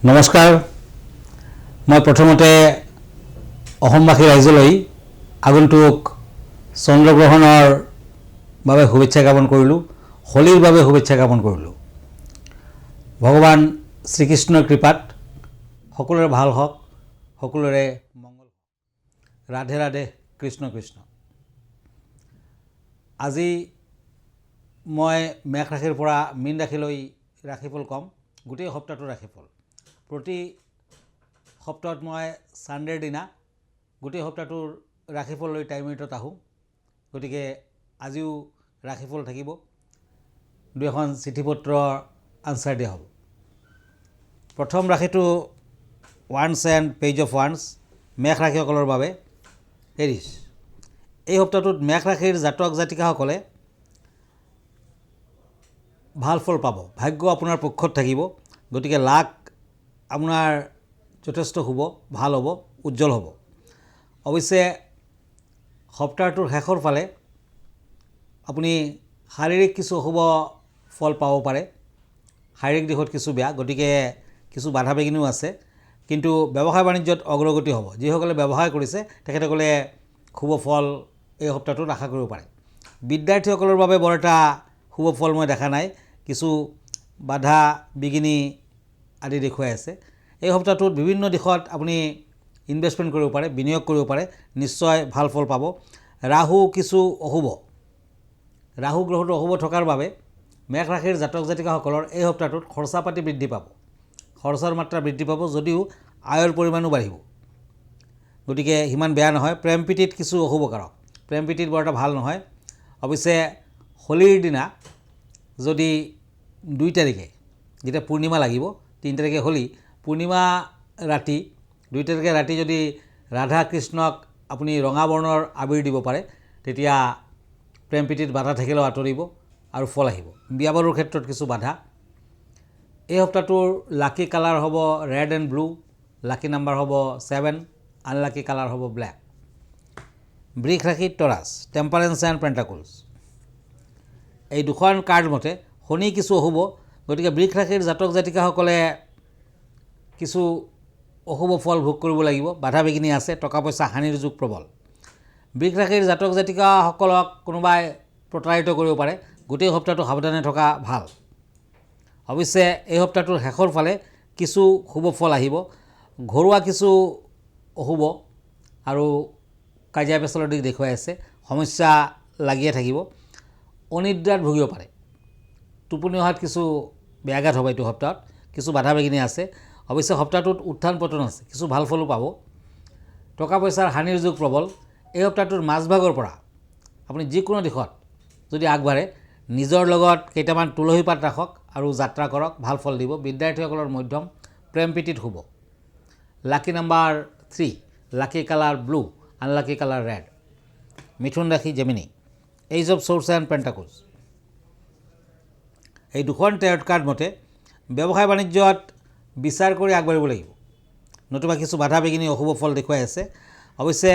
নমস্কাৰ মই প্ৰথমতে অসমবাসী ৰাইজলৈ আগন্তুক চন্দ্ৰগ্ৰহণৰ বাবে শুভেচ্ছা জ্ঞাপন কৰিলোঁ। হোলীৰ বাবে শুভেচ্ছা জ্ঞাপন কৰিলোঁ। ভগৱান শ্ৰীকৃষ্ণৰ কৃপাত সকলোৰে ভাল হওক, সকলোৰে মংগল হওক। ৰাধে ৰাধে, কৃষ্ণ কৃষ্ণ। আজি মই মেষ ৰাশিৰ পৰা মীন ৰাশিলৈ ৰাশিফল ক'ম। গোটেই সপ্তাহটোৰ ৰাশিফল। প্ৰতি সপ্তাহত মই ছানডেৰ দিনা গোটেই সপ্তাহটোৰ ৰাশিফল লৈ টাইম মিনিটত আহোঁ। গতিকে আজিও ৰাশিফল থাকিব, দুই এখন চিঠি পত্ৰৰ আনচাৰ দিয়া হ'ব। প্ৰথম ৰাশিটো ওৱান্স এণ্ড পেজ অফ ওৱান্স, মেষ ৰাশিসকলৰ বাবে এৰিছ। এই সপ্তাহটোত মেষ ৰাশিৰ জাতক জাতিকাসকলে ভাল ফল পাব। ভাগ্য আপোনাৰ পক্ষত থাকিব। গতিকে লাক আপোনাৰ যথেষ্ট শুভ, ভাল হ'ব, উজ্জ্বল হ'ব। অৱশ্যে সপ্তাহটোৰ শেষৰ ফালে আপুনি শাৰীৰিক কিছু অশুভ ফল পাব পাৰে। শাৰীৰিক দিশত কিছু বেয়া, গতিকে কিছু বাধা বিঘিনিও আছে। কিন্তু ব্যৱসায় বাণিজ্যত অগ্ৰগতি হ'ব। যিসকলে ব্যৱসায় কৰিছে তেখেতসকলে শুভ ফল এই সপ্তাহটোত আশা কৰিব পাৰে। বিদ্যাৰ্থীসকলৰ বাবে বৰ এটা শুভ ফল মই দেখা নাই। কিছু বাধা বিঘিনি আদি দেখুৱাই আছে। এই সপ্তাহটোত বিভিন্ন দিশত আপুনি ইনভেষ্টমেণ্ট কৰিব পাৰে, বিনিয়োগ কৰিব পাৰে, নিশ্চয় ভাল ফল পাব। ৰাহু কিছু অশুভ, ৰাহু গ্ৰহটো অশুভ থকাৰ বাবে মেষ ৰাশিৰ জাতক জাতিকাসকলৰ এই সপ্তাহটোত খৰচা পাতি বৃদ্ধি পাব। খৰচৰ মাত্ৰা বৃদ্ধি পাব, যদিও আয়ৰ পৰিমাণো বাঢ়িব। গতিকে সিমান বেয়া নহয়। প্ৰেম প্ৰীতিত কিছু অশুভ কাৰক, প্ৰেম প্ৰীতিত বৰ এটা ভাল নহয়। অৱশ্যে হোলীৰ দিনা যদি 2 তাৰিখে যেতিয়া পূৰ্ণিমা লাগিব, 3 তাৰিখে হোলী, পূৰ্ণিমা ৰাতি 2 তাৰিখে ৰাতি যদি ৰাধা কৃষ্ণক আপুনি ৰঙা বৰ্ণৰ আবিৰ দিব পাৰে, তেতিয়া প্ৰেম প্ৰীতিত বাধা থাকিলেও আঁতৰিব আৰু ফল আহিব। বিয়া বাৰুৰ ক্ষেত্ৰত কিছু বাধা। এই সপ্তাহটোৰ লাকি কালাৰ হ'ব red and blue, lucky number হ'ব 7, আনলাকি কালাৰ হ'ব ব্লেক। বৃষ ৰাশি টৰাছ, টেম্পাৰেন্স এণ্ড পেণ্টাকলছ। এই দুখন কাৰ্ড মতে শনি কিছু অশুভ। গতিকে বৃষ ৰাশিৰ জাতক জাতিকাসকলে কিছু অশুভ ফল ভোগ কৰিব লাগিব। বাধা বিঘিনি আছে, টকা পইচা হানিৰ যোগ প্ৰবল। বৃষ ৰাশিৰ জাতক জাতিকাসকলক কোনোবাই প্ৰতাৰিত কৰিব পাৰে। গোটেই সপ্তাহটো সাৱধানে থকা ভাল। অৱশ্যে এই সপ্তাহটোৰ শেষৰ ফালে কিছু শুভ ফল আহিব। ঘৰুৱা কিছু অশুভ আৰু কাজিয়া পেচালৰ দিশ দেখুৱাই আছে। সমস্যা লাগিয়ে থাকিব। অনিদ্ৰাত ভুগিব পাৰে। টোপনি অহাত কিছু ব্যাঘাত হ'ব। এইটো সপ্তাহত কিছু বাধা বিঘিনি আছে। অৱশ্যে সপ্তাহটোত উত্থান পতন আছে, কিছু ভাল ফলো পাব। টকা পইচাৰ হানিৰ যোগ প্ৰবল। এই সপ্তাহটোৰ মাজভাগৰ পৰা আপুনি যিকোনো দিশত যদি আগবাঢ়ে, নিজৰ লগত কেইটামান তুলসী পাত ৰাখক আৰু যাত্ৰা কৰক, ভাল ফল দিব। বিদ্যাৰ্থীসকলৰ মধ্যম, প্ৰেম প্ৰীতিত শুভ। Lucky number 3, lucky colour blue, unlucky colour red. মিথুন ৰাশি Gemini, ace of swords and pentacles. এই দুখন টেৰট কাৰ্ড মতে ব্যৱসায় বাণিজ্যত বিচাৰ কৰি আগবাঢ়িব লাগিব, নতুবা কিছু বাধা বিঘিনি অশুভ ফল দেখুৱাই আছে। অৱশ্যে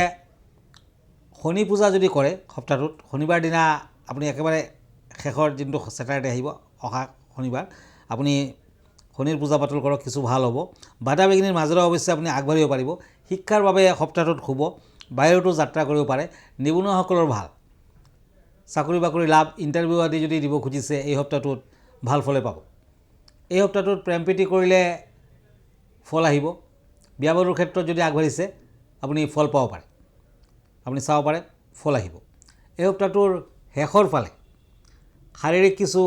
শনি পূজা যদি কৰে সপ্তাহটোত, শনিবাৰ দিনা আপুনি একেবাৰে শেষৰ যোনটো ছেটাৰডে আহিব, অহা শনিবাৰ, আপুনি শনিৰ পূজা পাতল কৰক, কিছু ভাল হ'ব। বাধা বিঘিনিৰ মাজেৰে অৱশ্যে আপুনি আগবাঢ়িব পাৰিব। শিক্ষাৰ বাবে সপ্তাহটোত শুভ। বাহিৰতো যাত্ৰা কৰিব পাৰে। নিবনুৱাসকলৰ ভাল, চাকৰি বাকৰি লাভ, ইণ্টাৰভিউ আদি যদি দিব খুজিছে এই সপ্তাহটোত ভাল ফলে পাব। এই সপ্তাহটোত প্ৰেম প্ৰীতি কৰিলে ফল আহিব। বিয়া বাৰুৰ ক্ষেত্ৰত যদি আগবাঢ়িছে আপুনি ফল পাব পাৰে, আপুনি চাব পাৰে, ফল আহিব। এই সপ্তাহটোৰ শেষৰ ফালে শাৰীৰিক কিছু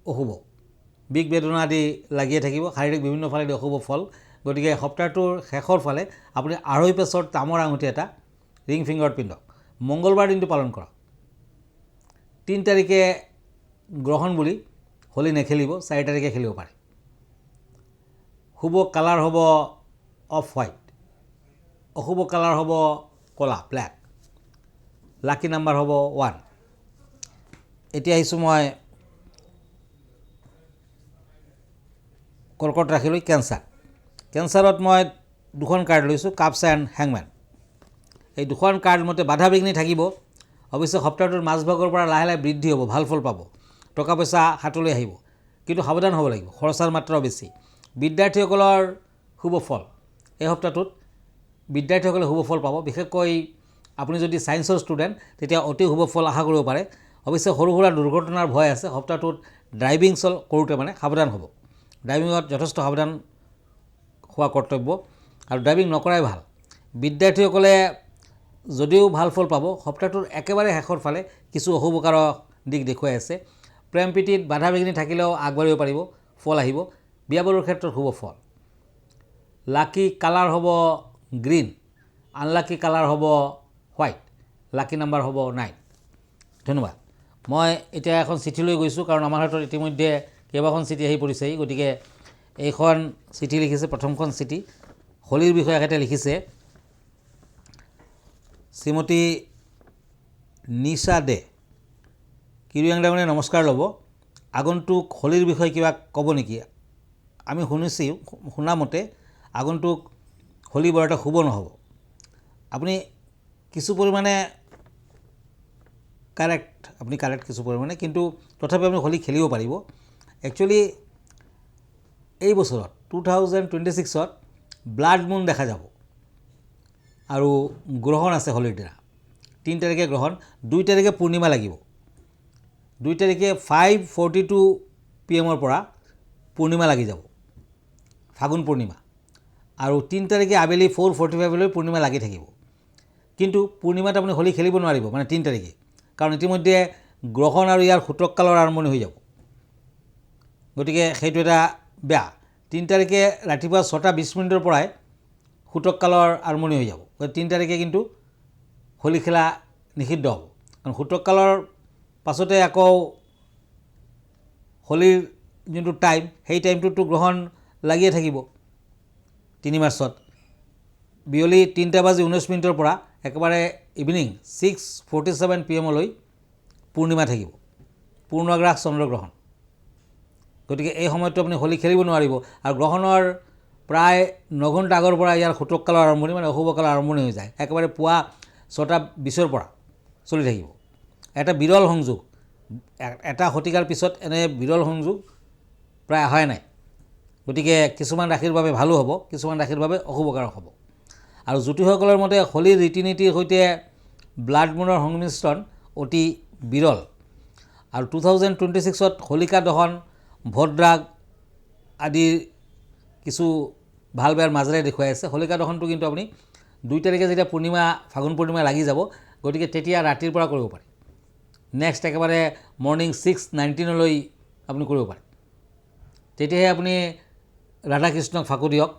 অশুভ, বিষ বেদনা আদি লাগিয়ে থাকিব। শাৰীৰিক বিভিন্ন ফালেদি অশুভ ফল। গতিকে সপ্তাহটোৰ শেষৰ ফালে আপুনি 2.5 পেচৰ তামৰ আঙুঠি এটা ৰিং ফিংগাৰত পিন্ধক। মংগলবাৰ দিনটো পালন কৰক। 3 তাৰিখে গ্ৰহণ বুলি হোলী নেখেলিব, 4 তাৰিখে খেলিব পাৰে। শুভ কালাৰ হ'ব অফ হোৱাইট, অশুভ কালাৰ হ'ব ক'লা, ব্লেক। লাকি নাম্বাৰ হ'ব 1। এতিয়া আহিছোঁ মই কৰ্কট ৰাশিলৈ, কেঞ্চাৰ। কেঞ্চাৰত মই দুখন কাৰ্ড লৈছোঁ, কাপছ এণ্ড হেংমেন। এই দুখন কাৰ্ড মতে বাধা বিঘিনি থাকিব। অৱশ্যে সপ্তাহটোৰ মাজভাগৰ পৰা লাহে লাহে বৃদ্ধি হ'ব, ভাল ফল পাব। টকা পইচা হাতলৈ আহিব, কিন্তু সাৱধান হ'ব লাগিব, খৰচাৰ মাত্ৰাও বেছি। বিদ্যাৰ্থীসকলৰ শুভ ফল এই সপ্তাহটোত বিদ্যাৰ্থীসকলে শুভ ফল পাব। বিশেষকৈ আপুনি যদি ছায়েন্সৰ ষ্টুডেণ্ট তেতিয়া অতি শুভ ফল আশা কৰিব পাৰে। অৱশ্যে সৰু সুৰা দুৰ্ঘটনাৰ ভয় আছে। সপ্তাহটোত ড্ৰাইভিং কৰোঁতে মানে সাৱধান হ'ব। ড্ৰাইভিঙত যথেষ্ট সাৱধান হোৱা কৰ্তব্য আৰু ড্ৰাইভিং নকৰাই ভাল। বিদ্যাৰ্থীসকলে যদিও ভাল ফল পাব, সপ্তাহটোৰ একেবাৰে শেষৰ ফালে কিছু অশুভকাৰক দিশ দেখুৱাই আছে। প্ৰেম প্ৰীতিত বাধা বিঘিনি থাকিলেও আগবাঢ়িব পাৰিব, ফল আহিব। বিয়া বাৰুৰ ক্ষেত্ৰত শুভ ফল। লাকি কালাৰ হ'ব গ্ৰীণ, আনলাকি কালাৰ হ'ব হোৱাইট, লাকি নাম্বাৰ হ'ব 9। ধন্যবাদ। মই এতিয়া এখন চিঠি লৈ গৈছোঁ, কাৰণ আমাৰ হাতত ইতিমধ্যে কেইবাখন চিঠি আহি পৰিছেহি। গতিকে এইখন চিঠি লিখিছে, প্ৰথমখন চিঠি হোলীৰ বিষয়ে এখেতে লিখিছে। শ্ৰীমতী নিশা দে। কিৰিয়াংদামনে নমস্কাৰ ল'ব। আগন্তুক হোলীৰ বিষয়ে কিবা ক'ব নেকি? আমি শুনামতে আগন্তুক হোলী বৰ এটা শুভ নহ'ব। আপুনি কিছু পৰিমাণে কাৰেক্ট কিছু পৰিমাণে, কিন্তু তথাপি আপুনি হোলী খেলিব পাৰিব। একচুৱেলি এই বছৰত 2026ত ব্লাড মুন দেখা যাব আৰু গ্ৰহণ আছে হোলীৰ দিনা। 3 তাৰিখে গ্ৰহণ, 2 তাৰিখে পূৰ্ণিমা লাগিব। 2 তাৰিখে 5:42 PM পৰা পূৰ্ণিমা লাগি যাব, ফাগুন পূৰ্ণিমা। আৰু 3 তাৰিখে আবেলি 4:45 পূৰ্ণিমা লাগি থাকিব। কিন্তু পূৰ্ণিমাত আপুনি হোলী খেলিব নোৱাৰিব, মানে 3 তাৰিখে, কাৰণ ইতিমধ্যে গ্ৰহণ আৰু ইয়াৰ সূতক কালৰ আৰম্ভণি হৈ যাব। গতিকে সেইটো এটা বেয়া। 3 তাৰিখে ৰাতিপুৱা 6:20 পৰাই সূতক কালৰ আৰম্ভণি হৈ যাব। 3 তাৰিখে কিন্তু হোলী খেলা নিষিদ্ধ হ'ব, কাৰণ সূতক কালৰ পাছতে আকৌ হোলীৰ যোনটো টাইম, সেই টাইমটোতো গ্ৰহণ লাগিয়ে থাকিব। 3 মাৰ্চত বিয়লি 3:19 পৰা একেবাৰে ইভিনিং 6:47 PM পূৰ্ণিমা থাকিব, পূৰ্ণগ্ৰাস চন্দ্ৰগ্ৰহণ। গতিকে এই সময়তো আপুনি হোলী খেলিব নোৱাৰিব। আৰু গ্ৰহণৰ প্ৰায় 9 ঘণ্টা আগৰ পৰা ইয়াৰ সূতক কালৰ আৰম্ভণি, মানে অশুভ কালৰ আৰম্ভণি হৈ যায়। একেবাৰে পুৱা 6:20 পৰা চলি থাকিব। এটা বিৰল সংযোগ, এটা শতিকাৰ পিছত এনে বিৰল সংযোগ প্ৰায় অহাই নাই। গতিকে কিছুমান ৰাশিৰ বাবে ভালো হ'ব, কিছুমান ৰাশিৰ বাবে অশুভকাৰক হ'ব। আৰু জ্যোতিষসকলৰ মতে হোলীৰ ৰীতি নীতিৰ সৈতে ব্লাড মুনৰ সংমিশ্ৰণ অতি বিৰল। আৰু 2026ত হোলিকা দহন, ভোটৰাগ আদিৰ কিছু ভাল বেয়াৰ মাজেৰে দেখুৱাই আছে। হোলিকা দহনটো কিন্তু আপুনি 2 তাৰিখে যেতিয়া ফাগুন পূৰ্ণিমা লাগি যাব, গতিকে তেতিয়া ৰাতিৰ পৰা কৰিব পাৰে। নেক্সট একেবাৰে মৰ্ণিং 6:19 আপুনি কৰিব পাৰে। তেতিয়াহে আপুনি ৰাধা কৃষ্ণক ফাকু দিয়ক।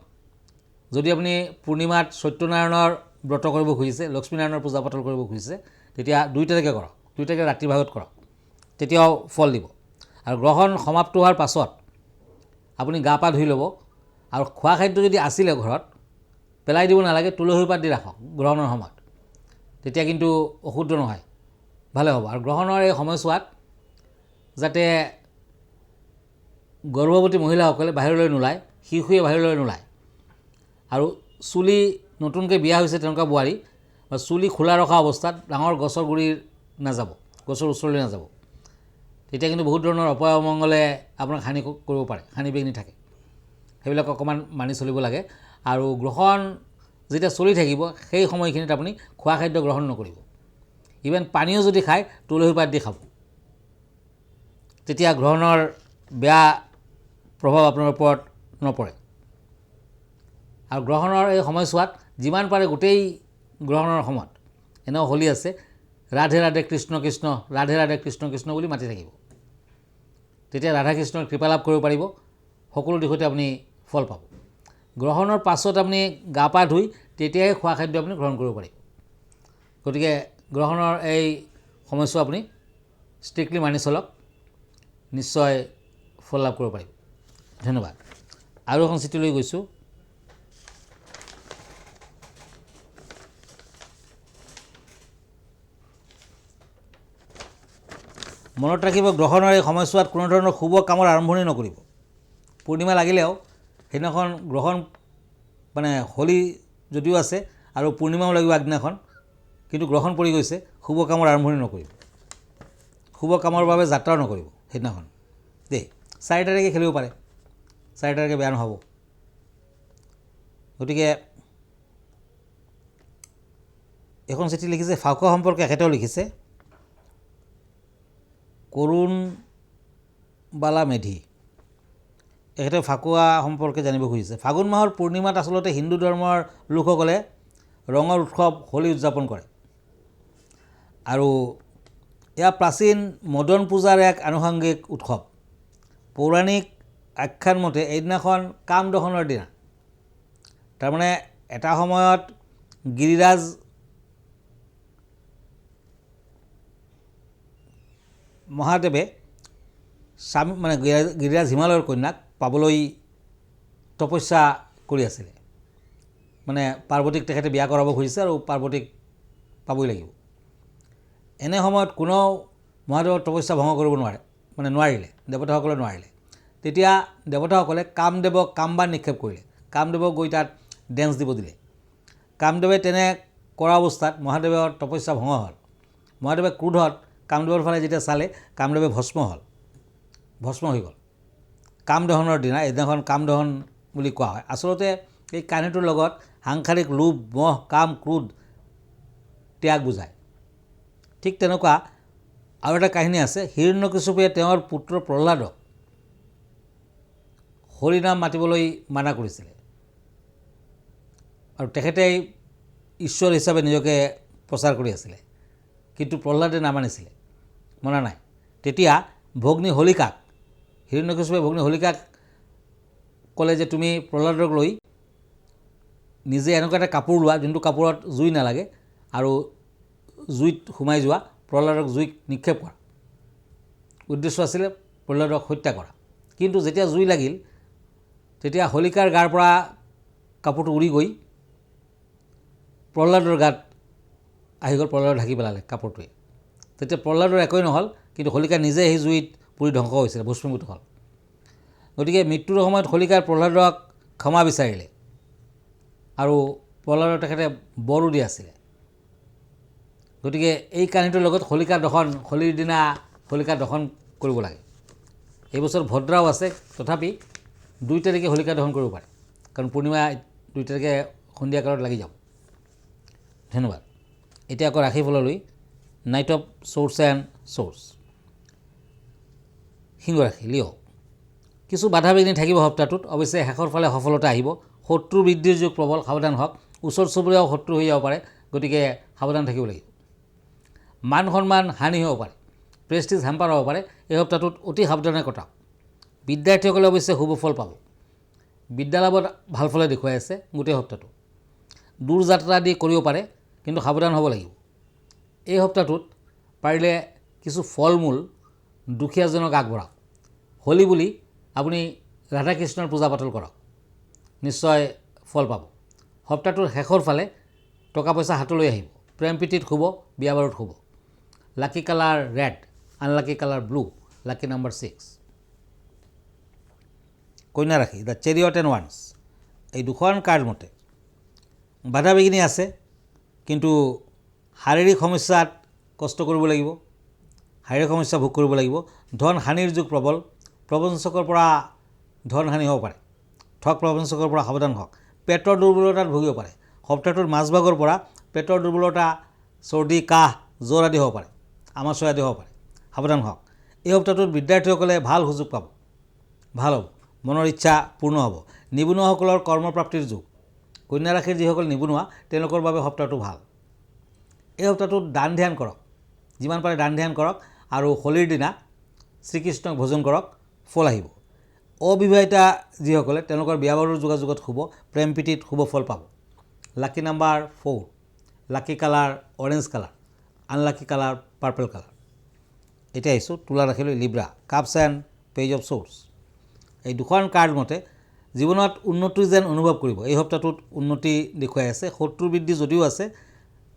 যদি আপুনি পূৰ্ণিমাত সত্যনাৰায়ণৰ ব্ৰত কৰিব খুজিছে, লক্ষ্মীনাৰায়ণৰ পূজা পাতল কৰিব খুজিছে, তেতিয়া 2 তাৰিখে কৰক, 2 তাৰিখে ৰাতিৰ ভাগত কৰক, তেতিয়াও ফল দিব। আৰু গ্ৰহণ সমাপ্ত হোৱাৰ পাছত আপুনি গা পা ধুই ল'ব। আৰু খোৱা খাদ্য যদি আছিলে ঘৰত, পেলাই দিব নালাগে, তুলসী পাত দি ৰাখক গ্ৰহণৰ সময়ত, তেতিয়া কিন্তু অশুদ্ধ নহয়, ভালে হ'ব। আৰু গ্ৰহণৰ এই সময়ছোৱাত যাতে গৰ্ভৱতী মহিলাসকলে বাহিৰলৈ নোলায়, শিশুৱে বাহিৰলৈ নোলায়। আৰু চুলি নতুনকৈ বিয়া হৈছে তেনেকুৱা বোৱাৰী বা চুলি খোলা ৰখা অৱস্থাত ডাঙৰ গছৰ গুৰিৰ নাযাব, গছৰ ওচৰলৈ নাযাব। তেতিয়া কিন্তু বহুত ধৰণৰ অপয় অমংগলে আপোনাক হানি কৰিব পাৰে, হানি বিঘিনি থাকে। সেইবিলাক অকণমান মানি চলিব লাগে। আৰু গ্ৰহণ যেতিয়া চলি থাকিব, সেই সময়খিনিত আপুনি খোৱা খাদ্য গ্ৰহণ নকৰিব। ইভেন পানীও যদি খায়, তুলসী পাত দি খাব। তেতিয়া গ্ৰহণৰ বেয়া প্ৰভাৱ আপোনাৰ ওপৰত নপৰে। আৰু গ্ৰহণৰ এই সময়ছোৱাত যিমান পাৰে গোটেই গ্ৰহণৰ সময়ত, এনেও হোলী আছে, ৰাধে ৰাধে কৃষ্ণ কৃষ্ণ, ৰাধে ৰাধে কৃষ্ণ কৃষ্ণ বুলি মাতি থাকিব। তেতিয়া ৰাধা কৃষ্ণৰ কৃপা লাভ কৰিব পাৰিব, সকলো দিশতে আপুনি ফল পাব। গ্ৰহণৰ পাছত আপুনি গা পা ধুই তেতিয়াহে খোৱা খাদ্য আপুনি গ্ৰহণ কৰিব পাৰিব। গতিকে গ্ৰহণৰ এই সময়ছোৱা আপুনি ষ্ট্ৰিক্টলি মানি চলক, নিশ্চয় ফল লাভ কৰিব পাৰিব। ধন্যবাদ। আৰু এখন চিঠি লৈ গৈছোঁ। মনত ৰাখিব, গ্ৰহণৰ এই সময়ছোৱাত কোনো ধৰণৰ শুভ কামৰ আৰম্ভণি নকৰিব। পূৰ্ণিমা লাগিলেও সেইদিনাখন গ্ৰহণ, মানে হোলী যদিও আছে আৰু পূৰ্ণিমাও লাগিব আগদিনাখন, কিন্তু গ্ৰহণ পৰি গৈছে, শুভ কামৰ আৰম্ভণি নকৰিব। শুভ কামৰ বাবে যাত্ৰাও নকৰিব সেইদিনাখন দেই। 4 তাৰিখে খেলিব পাৰে, 4টালৈকে বেয়া নহ'ব। গতিকে এখন চিঠি লিখিছে ফাকুৱা সম্পৰ্কে এখেতেও লিখিছে, কৰুণ বালা মেধি, এখেতে ফাকুৱা সম্পৰ্কে জানিব খুজিছে। ফাগুন মাহৰ পূৰ্ণিমাত আচলতে হিন্দু ধৰ্মৰ লোকসকলে ৰঙৰ উৎসৱ হোলী উদযাপন কৰে আৰু এয়া প্ৰাচীন মদন পূজাৰ এক আনুষংগিক উৎসৱ। পৌৰাণিক আখ্যান মতে এইদিনাখন কাম দহনৰ দিনা, তাৰমানে এটা সময়ত গিৰিৰাজ মহাদেৱে স্বামী মানে গিৰিৰাজ হিমালয়ৰ কন্যাক পাবলৈ তপস্যা কৰি আছিলে, মানে পাৰ্বতীক তেখেতে বিয়া কৰাব খুজিছে আৰু পাৰ্বতীক পাবই লাগিব। এনে সময়ত কোনেও মহাদেৱৰ তপস্যা ভংগ কৰিব নোৱাৰিলে, দেৱতাসকলে নোৱাৰিলে। তেতিয়া দেৱতাসকলে কামদেৱক কামবান নিক্ষেপ কৰিলে, কামদেৱক গৈ তাত ডেন্স দিব দিলে। কামদেৱে তেনে কৰা অৱস্থাত মহাদেৱৰ তপস্যা ভংগ হ'ল। মহাদেৱে ক্ৰোধত কামদেৱৰ ফালে যেতিয়া চালে, কামদেৱে ভস্ম হৈ গ'ল। কামদহনৰ দিনা, এইদিনাখন কামদহন বুলি কোৱা হয়। আচলতে এই কাহিনীটোৰ লগত সাংসাৰিক লোভ, মোহ, কাম, ক্ৰোধ, ত্যাগ বুজায়। ঠিক তেনেকুৱা আৰু এটা কাহিনী আছে। হিৰণ্যকশিপুৱে তেওঁৰ পুত্ৰ প্ৰহ্লাদক হৰিনাম মাতিবলৈ মানা কৰিছিলে আৰু তেখেতেই ঈশ্বৰ হিচাপে নিজকে প্ৰচাৰ কৰি আছিলে, কিন্তু প্ৰহ্লাদে নামানিছিলে, মনা নাই। তেতিয়া ভগ্নী হলিকাক, হিৰণ্যকশিপুৱে ভগ্নী হলিকাক ক'লে যে তুমি প্ৰহ্লাদক লৈ নিজে এনেকুৱা এটা কাপোৰ লোৱা যোনটো কাপোৰত জুই নালাগে আৰু জুইত সোমাই যোৱা, প্ৰহ্লাদক জুইত নিক্ষেপ কৰা। উদ্দেশ্য আছিলে প্ৰহ্লাদক হত্যা কৰা। কিন্তু যেতিয়া জুই লাগিল, তেতিয়া হলিকাৰ গাৰ পৰা কাপোৰটো উৰি গৈ প্ৰহ্লাদৰ গাত আহি গ'ল, প্ৰহ্লাদক ঢাকি পেলালে কাপোৰটোৱে। তেতিয়া প্ৰহ্লাদৰ একোৱেই নহ'ল, কিন্তু হলিকা নিজে সেই জুইত পুৰি ধ্বংস হৈছিলে, ভস্মীভূত হ'ল। গতিকে মৃত্যুৰ সময়ত হলিকাই প্ৰহ্লাদক ক্ষমা বিচাৰিলে আৰু প্ৰহ্লাদক তেখেতে বৰো দি আছিলে। গতিকে এই কাহিনীটোৰ লগত হোলীৰ দিনা হোলিকা দহন কৰিব লাগে। এই বছৰ ভদ্ৰাও আছে, তথাপি 2 তাৰিখে হোলিকা দহন কৰিব পাৰে, কাৰণ পূৰ্ণিমা 2 তাৰিখে সন্ধিয়া কালত লাগি যাব। ধন্যবাদ। এতিয়া আকৌ ৰাশিফললৈ, নাইট অফ ছ'ৰ্ডছ এণ্ড ছ'ৰ্ডছ। সিংহ ৰাশি, লিঅ'। কিছু বাধা বিঘিনি থাকিব সপ্তাহটোত, অৱশ্যে শেষৰ ফালে সফলতা আহিব। শত্ৰু বৃদ্ধিৰ যুগ প্ৰবল, সাৱধান হওক। ওচৰ চুবুৰীয়াও শত্ৰু হৈ যাব পাৰে, গতিকে সাৱধান থাকিব লাগিব। মান সন্মান হানি হ'ব পাৰে, প্ৰেষ্টিজ হেম্পাৰ হ'ব পাৰে। এই সপ্তাহটোত অতি সাৱধানে কটাওক। বিদ্যাৰ্থীসকলে অৱশ্যে শুভ ফল পাব। বিদ্যালাভত ভাল ফলে দেখুৱাই আছে গোটেই সপ্তাহটো। দূৰ যাত্ৰা আদি কৰিব পাৰে, কিন্তু সাৱধান হ'ব লাগিব। এই সপ্তাহটোত পাৰিলে কিছু ফল মূল দুখীয়াজনক আগবঢ়াওক। হোলী বুলি আপুনি ৰাধা কৃষ্ণৰ পূজা পাতল কৰক, নিশ্চয় ফল পাব। সপ্তাহটোৰ শেষৰ ফালে টকা পইচা হাতলৈ আহিব। প্ৰেম প্ৰীতিত শুব, বিয়া বাৰুত শুব। Lucky colour red, unlucky colour blue, lucky number 6। কন্যা ৰাশি, দ্য চেৰিয়ট এণ্ড ওৱান্স। এই দুখন কাৰ্ড মতে বাধা বিঘিনি আছে, কিন্তু শাৰীৰিক সমস্যাত কষ্ট কৰিব লাগিব, শাৰীৰিক সমস্যা ভোগ কৰিব লাগিব। ধন হানিৰ যুগ প্ৰবল, প্ৰবঞ্চকৰ পৰা ধন হানি হ'ব পাৰে। ঠগ প্ৰবঞ্চকৰ পৰা সাৱধান হওক। পেটৰ দুৰ্বলতাত ভুগিব পাৰে। সপ্তাহটোৰ মাজভাগৰ পৰা পেটৰ দুৰ্বলতা, চৰ্দি, কাহ, জ্বৰ আদি হ'ব পাৰে, আমাশয় আদি হ'ব পাৰে, সাৱধান হওক। এই সপ্তাহটোত বিদ্যাৰ্থীসকলে ভাল সুযোগ পাব, ভাল হ'ব, মনৰ ইচ্ছা পূৰ্ণ হ'ব। নিবনুৱাসকলৰ কৰ্মপ্ৰাপ্তিৰ যুগ। কন্যা ৰাশিৰ যিসকল নিবনুৱা, তেওঁলোকৰ বাবে সপ্তাহটো ভাল। এই সপ্তাহটোত দান ধ্যান কৰক, যিমান পাৰে দান ধ্যান কৰক আৰু হোলীৰ দিনা শ্ৰীকৃষ্ণক ভজন কৰক, ফল আহিব। অবিবাহিতা যিসকলে, তেওঁলোকৰ বিয়া বাৰুৰ যোগাযোগত শুব, প্ৰেম প্ৰীতিত শুভ ফল পাব। Lucky number 4, lucky colour orange colour, unlucky colour purple colour. এতিয়া আহিছোঁ তুলা ৰাশিলৈ, Libra, cups and page of swords. এই দুখন কাৰ্ড মতে জীৱনত উন্নতি যেন অনুভৱ কৰিব। এই সপ্তাহটোত উন্নতি দেখুৱাই আছে। শত্ৰু বৃদ্ধি যদিও আছে,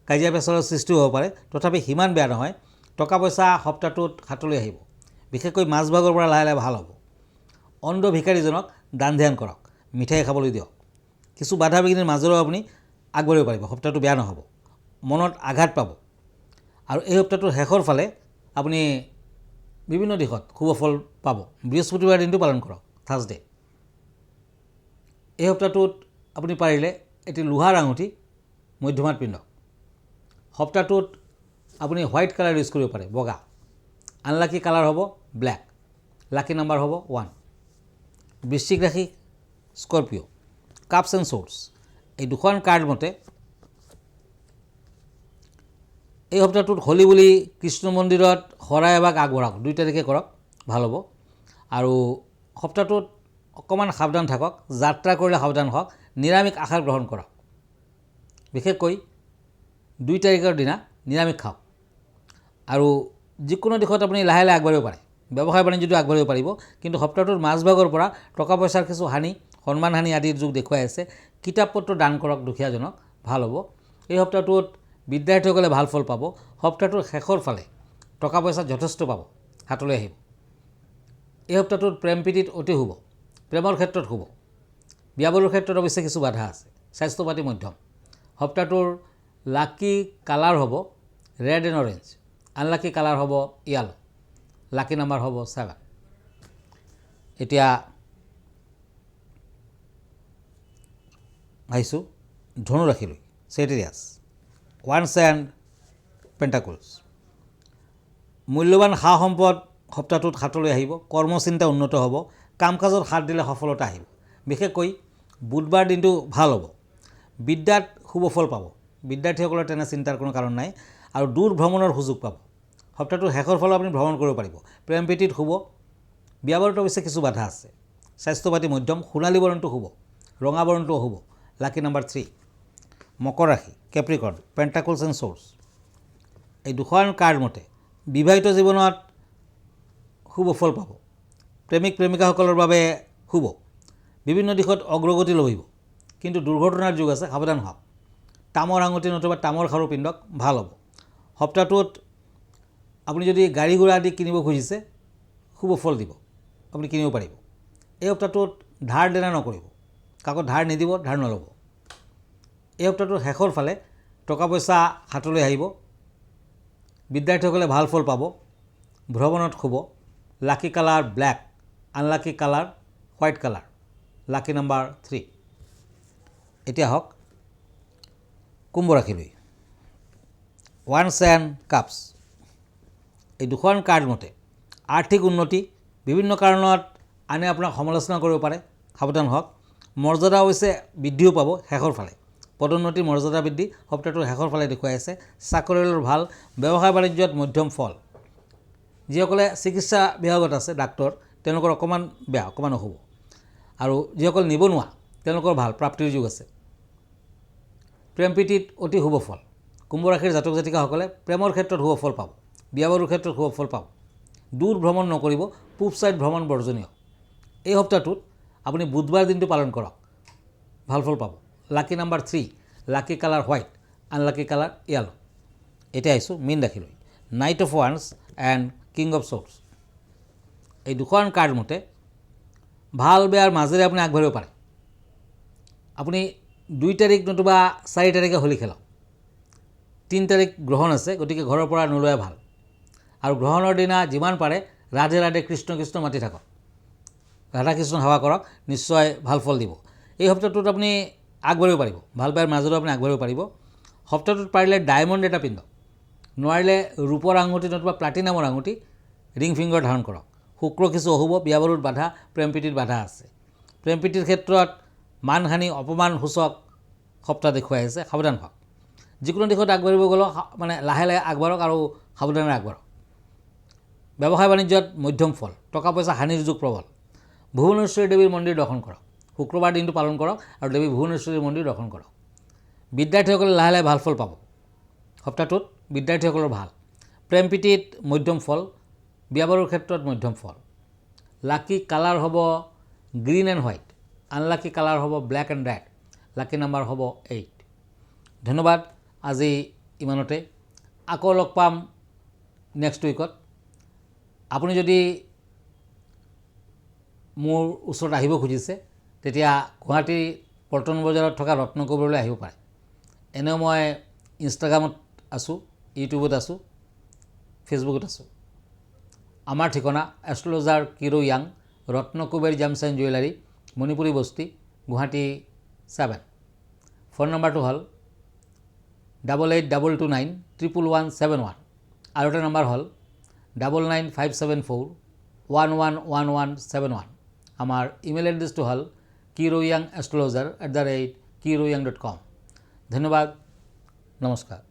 কাজিয়া পেচাৰৰ সৃষ্টিও হ'ব পাৰে, তথাপি সিমান বেয়া নহয়। টকা পইচা সপ্তাহটোত হাতলৈ আহিব, বিশেষকৈ মাজভাগৰ পৰা লাহে লাহে ভাল হ'ব। অন্ধ ভিকাৰীজনক দান ধ্যান কৰক, মিঠাই খাবলৈ দিয়ক। কিছু বাধা বিঘিনিৰ মাজেৰেও আপুনি আগবাঢ়িব পাৰিব, সপ্তাহটো বেয়া নহ'ব। মনত আঘাত পাব আৰু এই সপ্তাহটোৰ শেষৰ ফালে আপুনি বিভিন্ন দিশত শুভ ফল পাব। বৃহস্পতিবাৰ দিনটো পালন কৰক, থাৰ্ছডে। এই সপ্তাহটোত আপুনি পাৰিলে এটি লোহাৰ আঙুঠি মধ্যমাত পিন্ধক। সপ্তাহটোত আপুনি হোৱাইট কালাৰ ইউজ কৰিব পাৰে, বগা। আনলাকি কালাৰ হ'ব ব্লেক। লাকি নাম্বাৰ হ'ব 1। বৃশ্চিক ৰাশি স্কৰপিঅ', কাপছ এণ্ড ছৰ্ডছ। এই দুখন কাৰ্ড মতে এই সপ্তাহটোত হোলী বুলি কৃষ্ণ মন্দিৰত শৰাই এভাগ আগবঢ়াওক, 2 তাৰিখে কৰক, ভাল হ'ব। আৰু সপ্তাহটোত অকণমান সাৱধান থাকক, যাত্ৰা কৰিলে সাৱধান হওক, নিৰামিষ আহাৰ গ্ৰহণ কৰক। বিশেষকৈ 2 তাৰিখৰ দিনা নিৰামিষ খাওক। আৰু যিকোনো দিশত আপুনি লাহে লাহে আগবাঢ়িব পাৰে, ব্যৱসায় বাণিজ্যটো আগবাঢ়িব পাৰিব। কিন্তু সপ্তাহটোৰ মাজভাগৰ পৰা টকা পইচাৰ কিছু হানি, সন্মান হানি আদিৰ যুগ দেখুৱাই আছে। কিতাপ পত্ৰ দান কৰক দুখীয়াজনক, ভাল হ'ব। এই সপ্তাহটোত বিদ্যাৰ্থীসকলে ভাল ফল পাব। সপ্তাহটোৰ শেষৰ ফালে টকা পইচা যথেষ্ট পাব, হাতলৈ আহিব। এই সপ্তাহটোত প্ৰেম প্ৰীতিত অতি শুভ, প্ৰেমৰ ক্ষেত্ৰত শুভ। বিয়া বাৰুৰ ক্ষেত্ৰত অৱশ্যে কিছু বাধা আছে। স্বাস্থ্য পাতি মধ্যম। সপ্তাহটোৰ লাকি কালাৰ হ'ব red and orange. Unlucky colour হ'ব য়েল্লো। লাকি নাম্বাৰ হ'ব 7। এতিয়া আহিছোঁ ধনু ৰাশিলৈ, চেটিৰিয়াছ, ওৱান্স এণ্ড পেণ্টাকলছ। মূল্যৱান সা সম্পদ সপ্তাহটোত হাতলৈ আহিব। কৰ্মচিন্তা উন্নত হ'ব। কাম কাজত হাত দিলে সফলতা আহিব। বিশেষকৈ বুধবাৰ দিনটো ভাল হ'ব। বিদ্যাত শুভ ফল পাব। বিদ্যাৰ্থীসকলৰ তেনে চিন্তাৰ কোনো কাৰণ নাই। আৰু দূৰ ভ্ৰমণৰ সুযোগ পাব। সপ্তাহটোৰ শেষৰ ফালে আপুনি ভ্ৰমণ কৰিব পাৰিব। প্ৰেম প্ৰীতিত শুভ। বিয়া বাৰুত অৱশ্যে কিছু বাধা আছে। স্বাস্থ্য পাতি মধ্যম। সোণালী বৰণটো শুভ, ৰঙা বৰণটোও শুভ। Lucky number 3। মকৰ ৰাশি, কেপ্ৰিকৰ্ণ, পেণ্টাকলছ এণ্ড ছৰ্ডছ। এই দুখন কাৰ্ড মতে বিবাহিত জীৱনত শুভ ফল পাব। প্ৰেমিক প্ৰেমিকাসকলৰ বাবে শুভ। বিভিন্ন দিশত অগ্ৰগতি লভিব। কিন্তু দুৰ্ঘটনাৰ যুগ আছে, সাৱধান হওক। তামৰ আঙুঠি নতুবা তামৰ খাৰু পিন্ধক, ভাল হ'ব। সপ্তাহটোত আপুনি যদি গাড়ী ঘোঁৰা আদি কিনিব খুজিছে, শুভ ফল দিব, আপুনি কিনিব পাৰিব। এই সপ্তাহটোত ধাৰ দেনা নকৰিব, কাকো ধাৰ নিদিব, ধাৰ নল'ব। এই সপ্তাহটোৰ শেষৰ ফালে টকা পইচা হাতলৈ আহিব। বিদ্যাৰ্থীসকলে ভাল ফল পাব। ভ্ৰমণত শুভ। Lucky colour black. Unlucky colour white colour. Lucky number 3। এতিয়া হওক কুম্ভ ৰাশিলৈ, ওৱান্স এণ্ড কাপছ। এই দুখন কাৰ্ড মতে আৰ্থিক উন্নতি। বিভিন্ন কাৰণত আনে আপোনাক সমালোচনা কৰিব পাৰে, সাৱধান হওক। মৰ্যাদা অৱশ্যে বৃদ্ধিও পাব শেষৰ ফালে। পদোন্নতি, মৰ্যাদা বৃদ্ধি সপ্তাহটোৰ শেষৰ ফালে দেখুৱাই আছে। চাকৰিয়ালৰ ভাল। ব্যৱসায় বাণিজ্যত মধ্যম ফল। যিসকলে চিকিৎসা বিভাগত আছে, ডাক্তৰ, তেওঁলোকৰ অকণমান বেয়া, অকণমান অশুভ। আৰু যিসকল নিবনুৱা, তেওঁলোকৰ ভাল, প্ৰাপ্তিৰ যুগ আছে। প্ৰেম প্ৰীতিত অতি শুভ ফল। কুম্ভ ৰাশিৰ জাতক জাতিকাসকলে প্ৰেমৰ ক্ষেত্ৰত শুভ ফল পাব। বিয়া বাৰুৰ ক্ষেত্ৰত শুভ ফল পাব। দূৰ ভ্ৰমণ নকৰিব, পূব ছাইড ভ্ৰমণ বৰ্জনীয়। এই সপ্তাহটোত আপুনি বুধবাৰ দিনটো পালন কৰক, ভাল ফল পাব। Lucky number 3। Lucky colour white. Unlucky colour yellow. এতিয়া আহিছোঁ মীন ৰাশিলৈ, নাইট অফ ওৱান্স এণ্ড কিং অফ ছৰ্ডছ। এই দুখন কাৰ্ড মতে ভাল বেয়াৰ মাজেৰে আপুনি আগবাঢ়িব পাৰে। আপুনি 2 তাৰিখ নতুবা 4 তাৰিখে হোলী খেলক। 3 তাৰিখ গ্ৰহণ আছে, গতিকে ঘৰৰ পৰা নোলোৱাই ভাল। আৰু গ্ৰহণৰ দিনা যিমান পাৰে ৰাধে ৰাধে কৃষ্ণ কৃষ্ণ মাতি থাকক, ৰাধা কৃষ্ণ সেৱা কৰক, নিশ্চয় ভাল ফল দিব। এই সপ্তাহটোত আপুনি আগবাঢ়িব পাৰিব। ভাল বেয়াৰ মাজেৰেও আপুনি আগবাঢ়িব পাৰিব। সপ্তাহটোত পাৰিলে ডায়মণ্ড এটা পিন্ধক। নোৱাৰিলে ৰূপৰ আঙুঠি নতুবা প্লাটিনামৰ আঙুঠি, ৰিং ফিংগাৰ ধাৰণ কৰক। শুক্ৰ কিছু অশুভ। বিয়া বাৰুত বাধা, প্ৰেম প্ৰীতিত বাধা আছে। প্ৰেম প্ৰীতিৰ ক্ষেত্ৰত মানহানি, অপমান সূচক সপ্তাহ দেখুৱাই আছে, সাৱধান হওক। যিকোনো দিশত আগবাঢ়িব গ'লেও লাহে লাহে আগবাঢ়ক আৰু সাৱধানেৰে আগবাঢ়ক। ব্যৱসায় বাণিজ্যত মধ্যম ফল। টকা পইচা হানিৰ যুগ প্ৰবল। ভুৱনেশ্বৰী দেৱীৰ মন্দিৰ দৰ্শন কৰক। শুক্ৰবাৰ দিনটো পালন কৰক আৰু দেৱী ভুৱনেশ্বৰীৰ মন্দিৰ দৰ্শন কৰক। বিদ্যাৰ্থীসকলে লাহে লাহে ভাল ফল পাব। সপ্তাহটোত বিদ্যাৰ্থীসকলৰ ভাল। প্ৰেম প্ৰীতিত মধ্যম ফল। বিয়া বাৰুৰ ক্ষেত্ৰত মধ্যম ফল। লাকি কালাৰ হ'ব green and white. Unlucky colour হ'ব black and red. Lucky number হ'ব 8। ধন্যবাদ। আজি ইমানতে। আকৌ লগ পাম নেক্সট উইকত। আপুনি যদি মোৰ ওচৰত আহিব খুজিছে, তেতিয়া গুৱাহাটীৰ পল্টন বজাৰত থকা ৰত্নকবৰলৈ আহিব পাৰে। এনেও মই ইনষ্টাগ্ৰামত আছোঁ, ইউটিউবত আছোঁ, ফেচবুকত আছোঁ। আমাৰ ঠিকনা এষ্ট্ৰলজাৰ কিৰো য়াং, Ratnakuber gems and jewellery, Manipuri Basti, Guwahati 7। Phone নম্বৰটো হ'ল 8822911171 আৰু এটা নম্বৰ হ'ল 995741111171। আমাৰ ইমেইল এড্ৰেছটো হ'ল kiroyangastrologer@kiroyang.com। ধন্যবাদ, নমস্কাৰ।